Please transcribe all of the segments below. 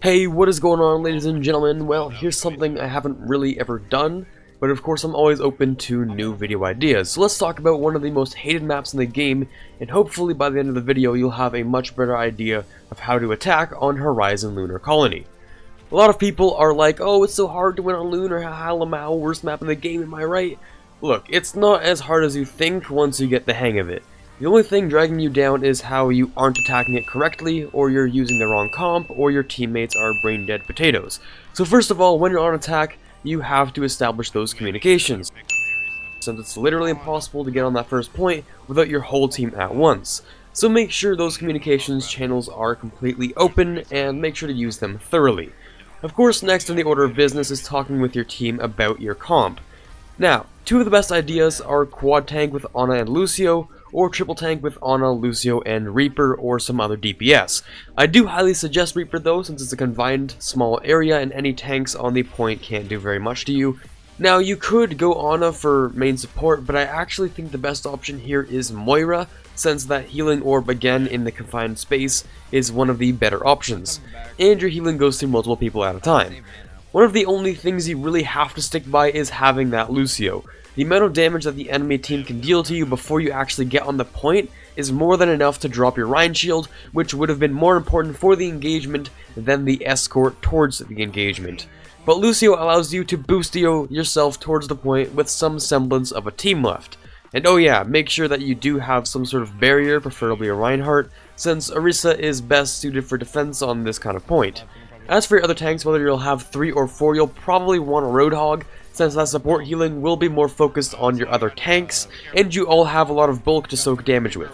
Hey, what is going on, ladies and gentlemen? Well, here's something I haven't really ever done, but of course I'm always open to new video ideas. So let's talk about one of the most hated maps in the game, and hopefully by the end of the video you'll have a much better idea of how to attack on Horizon Lunar Colony. A lot of people are like, oh, it's so hard to win on Lunar, haha, lamau, worst map in the game, am I right? Look, it's not as hard as you think once you get the hang of it. The only thing dragging you down is how you aren't attacking it correctly, or you're using the wrong comp, or your teammates are brain dead potatoes. So first of all, when you're on attack, you have to establish those communications, since it's literally impossible to get on that first point without your whole team at once. So make sure those communications channels are completely open, and make sure to use them thoroughly. Of course, next in the order of business is talking with your team about your comp. Now, two of the best ideas are quad tank with Ana and Lucio, or triple tank with Ana, Lucio, and Reaper, or some other DPS. I do highly suggest Reaper though, since it's a confined small area and any tanks on the point can't do very much to you. Now, you could go Ana for main support, but I actually think the best option here is Moira, since that healing orb again in the confined space is one of the better options, and your healing goes through multiple people at a time. One of the only things you really have to stick by is having that Lucio. The amount of damage that the enemy team can deal to you before you actually get on the point is more than enough to drop your Rhine shield, which would have been more important for the engagement than the escort towards the engagement. But Lucio allows you to boost yourself towards the point with some semblance of a team left. And oh yeah, make sure that you do have some sort of barrier, preferably a Reinhardt, since Orisa is best suited for defense on this kind of point. As for your other tanks, whether you'll have 3 or 4, you'll probably want a Roadhog, since that support healing will be more focused on your other tanks, and you all have a lot of bulk to soak damage with.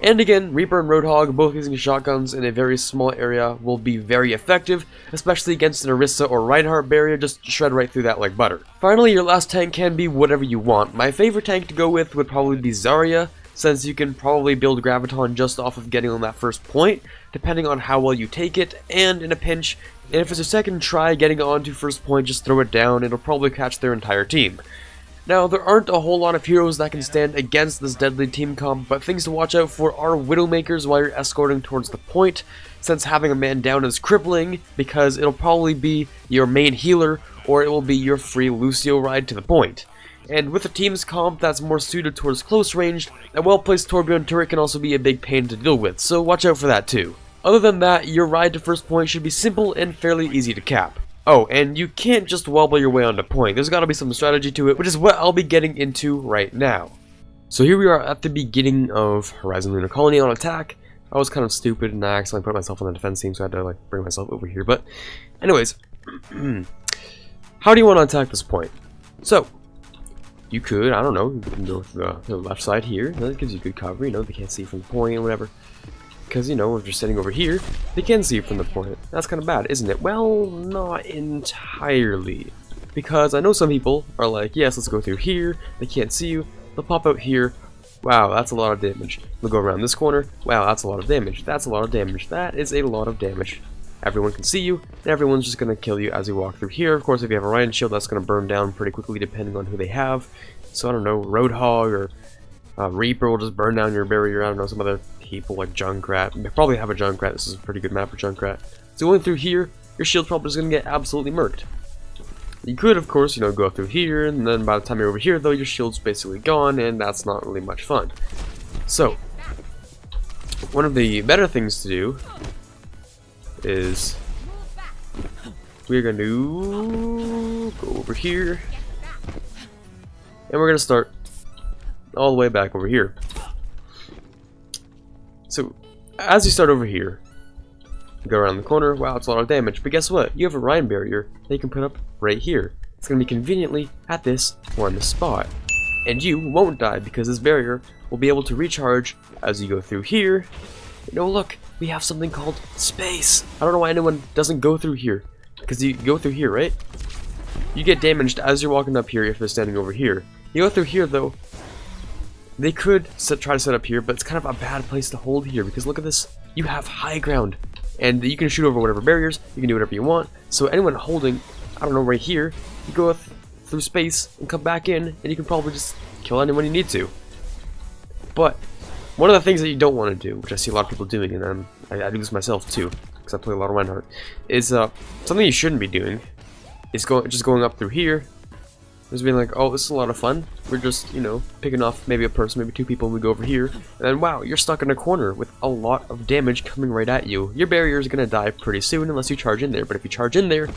And again, Reaper and Roadhog, both using shotguns in a very small area, will be very effective, especially against an Orisa or Reinhardt barrier, just shred right through that like butter. Finally, your last tank can be whatever you want. My favorite tank to go with would probably be Zarya, since you can probably build Graviton just off of getting on that first point, depending on how well you take it, and in a pinch, and if it's a second try getting onto first point, just throw it down, it'll probably catch their entire team. Now, there aren't a whole lot of heroes that can stand against this deadly team comp, but things to watch out for are Widowmakers while you're escorting towards the point, since having a man down is crippling, because it'll probably be your main healer, or it will be your free Lucio ride to the point. And with a team's comp that's more suited towards close range, a well-placed Torbjorn turret can also be a big pain to deal with, so watch out for that too. Other than that, your ride to first point should be simple and fairly easy to cap. Oh, and you can't just wobble your way onto point, there's gotta be some strategy to it, which is what I'll be getting into right now. So here we are at the beginning of Horizon Lunar Colony on attack. I was kind of stupid and I accidentally put myself on the defense team, so I had to like bring myself over here, but anyways, how do you want to attack this point? So, you could, I don't know, you can go to the left side here, that gives you good cover, you know, they can't see from the point or whatever. Because, you know, if you're sitting over here, they can see you from the point. That's kind of bad, isn't it? Well, not entirely. Because I know some people are like, yes, let's go through here, they can't see you, they'll pop out here, wow, that's a lot of damage. They'll go around this corner, wow, that's a lot of damage, that's a lot of damage, that is a lot of damage. Everyone can see you, and everyone's just going to kill you as you walk through here. Of course, if you have a Rhine shield, that's going to burn down pretty quickly depending on who they have. So, I don't know, Roadhog or Reaper will just burn down your barrier, I don't know, some other people like Junkrat. They probably have a Junkrat, this is a pretty good map for Junkrat. So going through here, your shield's probably just going to get absolutely murked. You could, of course, you know, go through here, and then by the time you're over here, though, your shield's basically gone, and that's not really much fun. So, one of the better things to do is we're going to go over here, and we're going to start all the way back over here. So, as you start over here, you go around the corner, wow, it's a lot of damage, but guess what? You have a Rhine barrier that you can put up right here. It's going to be conveniently at this one spot. And you won't die because this barrier will be able to recharge as you go through here. And oh look, we have something called space. I don't know why anyone doesn't go through here. Because you go through here, right? You get damaged as you're walking up here if they're standing over here. You go through here though, they could try to set up here, but it's kind of a bad place to hold here because look at this. You have high ground, and you can shoot over whatever barriers, you can do whatever you want. So anyone holding, I don't know, right here, you go through space and come back in, and you can probably just kill anyone you need to. But one of the things that you don't want to do, which I see a lot of people doing, and I do this myself too, because I play a lot of Reinhardt, is something you shouldn't be doing. Is just going up through here. Just being like, oh, this is a lot of fun. We're just, you know, picking off maybe a person, maybe two people, and we go over here. And then, wow, you're stuck in a corner with a lot of damage coming right at you. Your barrier is going to die pretty soon unless you charge in there. But if you charge in there,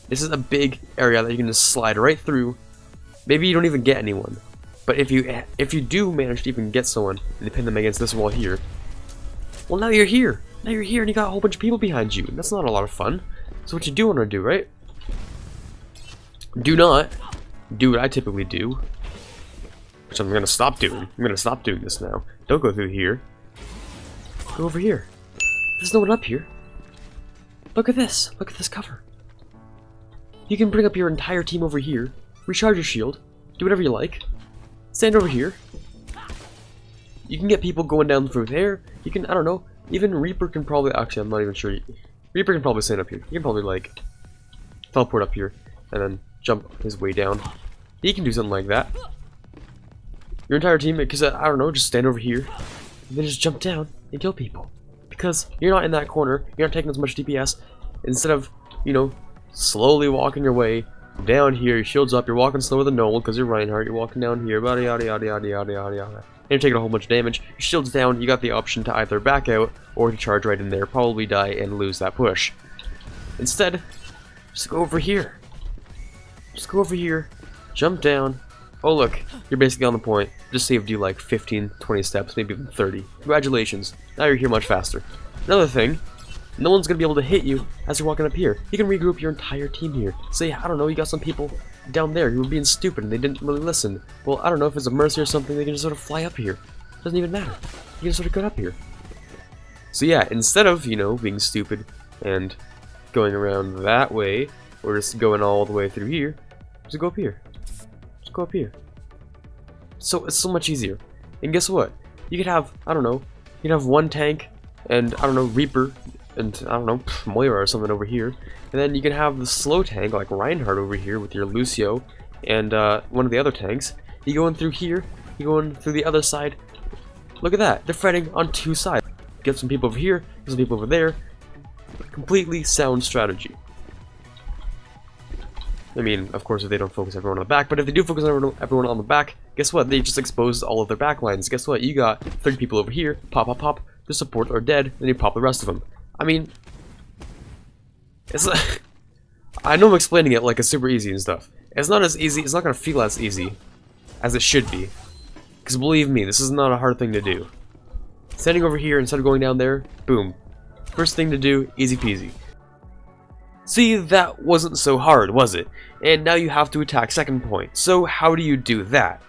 this is a big area that you can just slide right through. Maybe you don't even get anyone. But if you do manage to even get someone, and you pin them against this wall here, well, now you're here. Now you're here and you got a whole bunch of people behind you. That's not a lot of fun. So what you do want to do, right? Do not do what I typically do, which I'm gonna stop doing. I'm gonna stop doing this now. Don't go through here. Go over here. There's no one up here. Look at this. Look at this cover. You can bring up your entire team over here, recharge your shield, do whatever you like, stand over here. You can get people going down through there. You can, I don't know, even Reaper can probably, actually I'm not even sure. Reaper can probably stand up here. He can probably like teleport up here and then jump his way down. He can do something like that. Your entire team, because I don't know, just stand over here and then just jump down and kill people. Because you're not in that corner, you're not taking as much DPS. Instead of, you know, slowly walking your way down here, your shield's up, you're walking slower than normal because you're Reinhardt, you're walking down here, yada yada yada yada yada yada yada. And you're taking a whole bunch of damage. Your shield's down, you got the option to either back out or to charge right in there, probably die and lose that push. Instead, just go over here. Just go over here, jump down. Oh look, you're basically on the point. Just saved you like 15, 20 steps, maybe even 30. Congratulations, now you're here much faster. Another thing, no one's gonna be able to hit you as you're walking up here. You can regroup your entire team here. Say, I don't know, you got some people down there who were being stupid and they didn't really listen. Well, I don't know if it's a mercy or something, they can just sort of fly up here. Doesn't even matter. You can sort of get up here. So yeah, instead of, you know, being stupid and going around that way, or just going all the way through here, just go up here. Just go up here. So it's so much easier. And guess what? You could have, I don't know, you could have one tank and, I don't know, Reaper and, I don't know, Moira or something over here. And then you can have the slow tank like Reinhardt over here with your Lucio and one of the other tanks. You go in through here, you go in through the other side. Look at that. They're fighting on two sides. Get some people over here, get some people over there. Completely sound strategy. I mean, of course, if they don't focus everyone on the back, but if they do focus everyone on the back, guess what? They just exposed all of their back lines. Guess what? You got 30 people over here, pop, pop, pop, the support are dead, then you pop the rest of them. I mean, it's like, I know I'm explaining it like it's super easy and stuff. It's not as easy, it's not going to feel as easy as it should be. Because believe me, this is not a hard thing to do. Standing over here instead of going down there, boom. First thing to do, easy peasy. See, that wasn't so hard, was it? And now you have to attack second point. So how do you do that?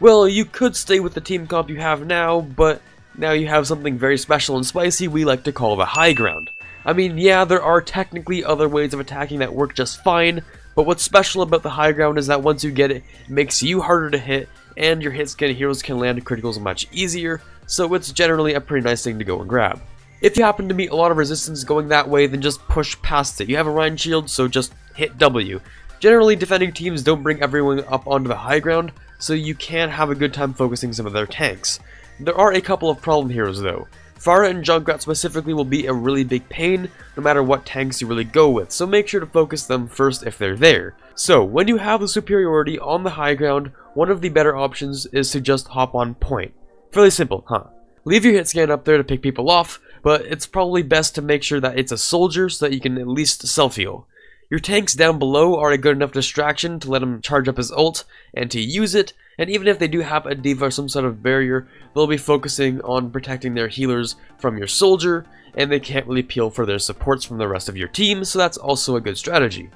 Well, you could stay with the team comp you have now, but now you have something very special and spicy we like to call the high ground. I mean, yeah, there are technically other ways of attacking that work just fine, but what's special about the high ground is that once you get it, it makes you harder to hit, and your hit-scan heroes can land criticals much easier, so it's generally a pretty nice thing to go and grab. If you happen to meet a lot of resistance going that way, then just push past it. You have a Rhine shield, so just hit W. Generally, defending teams don't bring everyone up onto the high ground, so you can have a good time focusing some of their tanks. There are a couple of problem heroes though. Pharah and Junkrat specifically will be a really big pain, no matter what tanks you really go with, so make sure to focus them first if they're there. So, when you have the superiority on the high ground, one of the better options is to just hop on point. Fairly simple, huh? Leave your hit scan up there to pick people off, but it's probably best to make sure that it's a soldier so that you can at least self-heal. Your tanks down below are a good enough distraction to let him charge up his ult and to use it, and even if they do have a diva or some sort of barrier, they'll be focusing on protecting their healers from your soldier, and they can't really peel for their supports from the rest of your team, so that's also a good strategy.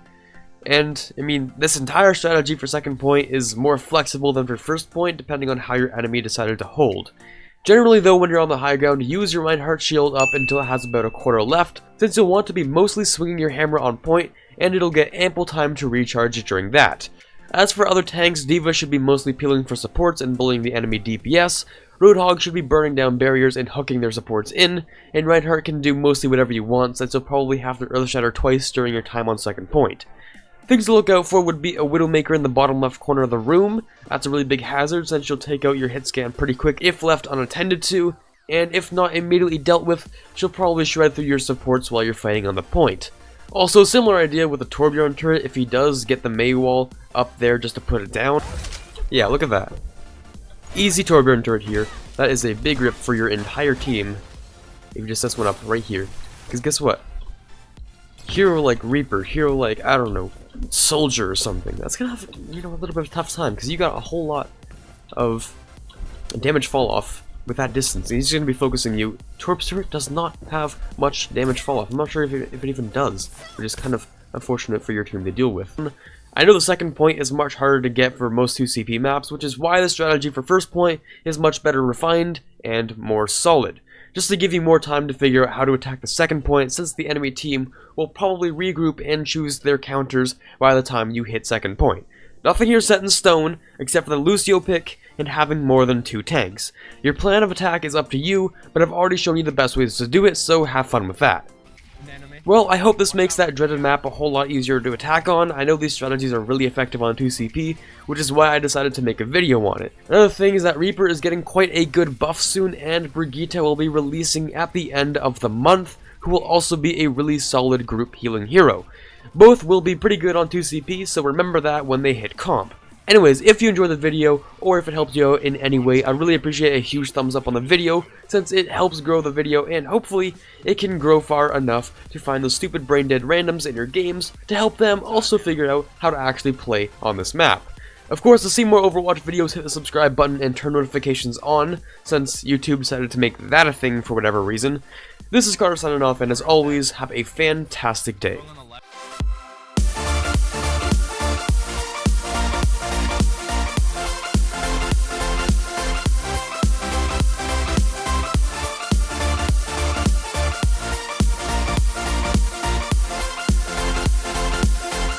And, I mean, this entire strategy for second point is more flexible than for first point, depending on how your enemy decided to hold. Generally though, when you're on the high ground, use your Reinhardt shield up until it has about a quarter left, since you'll want to be mostly swinging your hammer on point, and it'll get ample time to recharge during that. As for other tanks, D.Va should be mostly peeling for supports and bullying the enemy DPS, Roadhog should be burning down barriers and hooking their supports in, and Reinhardt can do mostly whatever you want, since you'll probably have to Earthshatter twice during your time on second point. Things to look out for would be a Widowmaker in the bottom left corner of the room. That's a really big hazard since you'll take out your hit scan pretty quick if left unattended to. and if not immediately dealt with, she'll probably shred through your supports while you're fighting on the point. Also, similar idea with the Torbjorn turret if he does get the Mei wall up there just to put it down. Yeah, look at that. Easy Torbjorn turret here. That is a big rip for your entire team if you just set one up right here. Because guess what? Hero like Reaper, hero like, I don't know, Soldier or something, that's gonna have, you know, a little bit of a tough time because you got a whole lot of damage fall off with that distance. And he's gonna be focusing you. Torp's turret does not have much damage fall off. I'm not sure if it even does, which is kind of unfortunate for your team to deal with. I know the second point is much harder to get for most 2CP maps, which is why the strategy for first point is much better refined and more solid. Just to give you more time to figure out how to attack the second point, since the enemy team will probably regroup and choose their counters by the time you hit second point. Nothing here set in stone, except for the Lucio pick and having more than 2 tanks. Your plan of attack is up to you, but I've already shown you the best ways to do it, so have fun with that. Well, I hope this makes that dreaded map a whole lot easier to attack on. I know these strategies are really effective on 2CP, which is why I decided to make a video on it. Another thing is that Reaper is getting quite a good buff soon, and Brigitte will be releasing at the end of the month, who will also be a really solid group healing hero. Both will be pretty good on 2CP, so remember that when they hit comp. Anyways, if you enjoyed the video, or if it helped you out in any way, I'd really appreciate a huge thumbs up on the video, since it helps grow the video, and hopefully, it can grow far enough to find those stupid brain-dead randoms in your games, to help them also figure out how to actually play on this map. Of course, to see more Overwatch videos, hit the subscribe button and turn notifications on, since YouTube decided to make that a thing for whatever reason. This is Carter signing off, and as always, have a fantastic day.